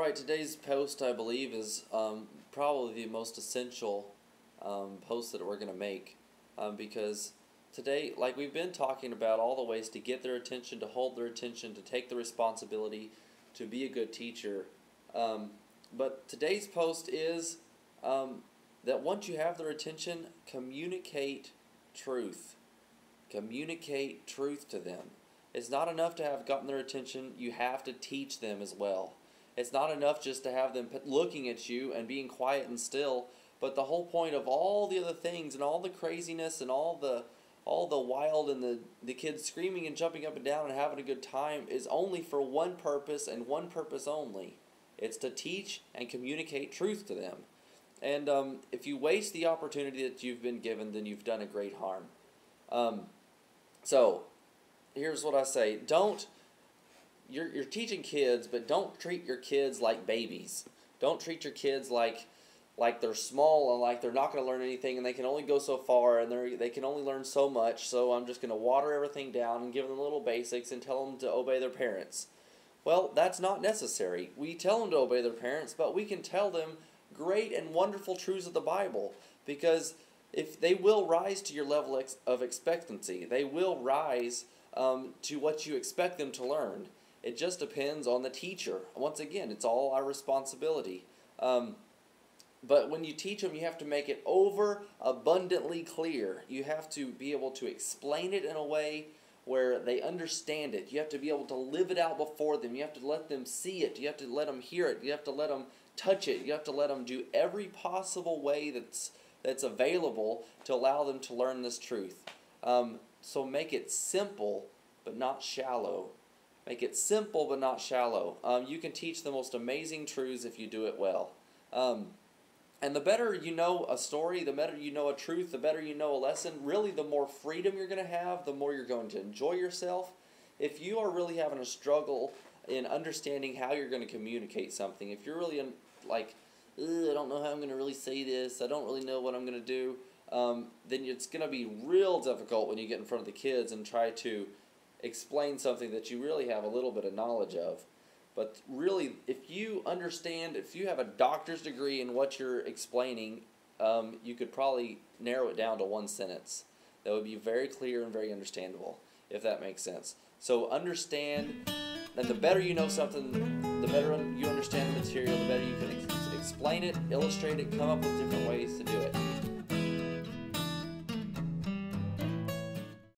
Alright, today's post, I believe, is probably the most essential post that we're going to make because today, like we've been talking about all the ways to get their attention, to hold their attention, to take the responsibility, to be a good teacher. But today's post is that once you have their attention, communicate truth. Communicate truth to them. It's not enough to have gotten their attention, you have to teach them as well. It's not enough just to have them looking at you and being quiet and still, but the whole point of all the other things and all the craziness and all the wild and the kids screaming and jumping up and down and having a good time is only for one purpose and one purpose only. It's to teach and communicate truth to them. And if you waste the opportunity that you've been given, then you've done a great harm. So here's what I say. You're teaching kids, but don't treat your kids like babies. Don't treat your kids like they're small and like they're not going to learn anything and they can only go so far and they can only learn so much, so I'm just going to water everything down and give them the little basics and tell them to obey their parents. Well, that's not necessary. We tell them to obey their parents, but we can tell them great and wonderful truths of the Bible, because if they will rise to your level of expectancy, they will rise to what you expect them to learn. It just depends on the teacher. Once again, it's all our responsibility. But when you teach them, you have to make it abundantly clear. You have to be able to explain it in a way where they understand it. You have to be able to live it out before them. You have to let them see it. You have to let them hear it. You have to let them touch it. You have to let them do every possible way that's available to allow them to learn this truth. So make it simple, but not shallow. Make it simple, but not shallow. You can teach the most amazing truths if you do it well. And the better you know a story, the better you know a truth, the better you know a lesson, really the more freedom you're going to have, the more you're going to enjoy yourself. If you are really having a struggle in understanding how you're going to communicate something, if you're really like, I don't know how I'm going to really say this, I don't really know what I'm going to do, then it's going to be real difficult when you get in front of the kids and try to explain something that you really have a little bit of knowledge of. But really, if you understand, if you have a doctor's degree in what you're explaining, you could probably narrow it down to one sentence that would be very clear and very understandable, if that makes sense. So understand, and the better you know something, the better you understand the material, the better you can explain it, illustrate it, come up with different ways to do it.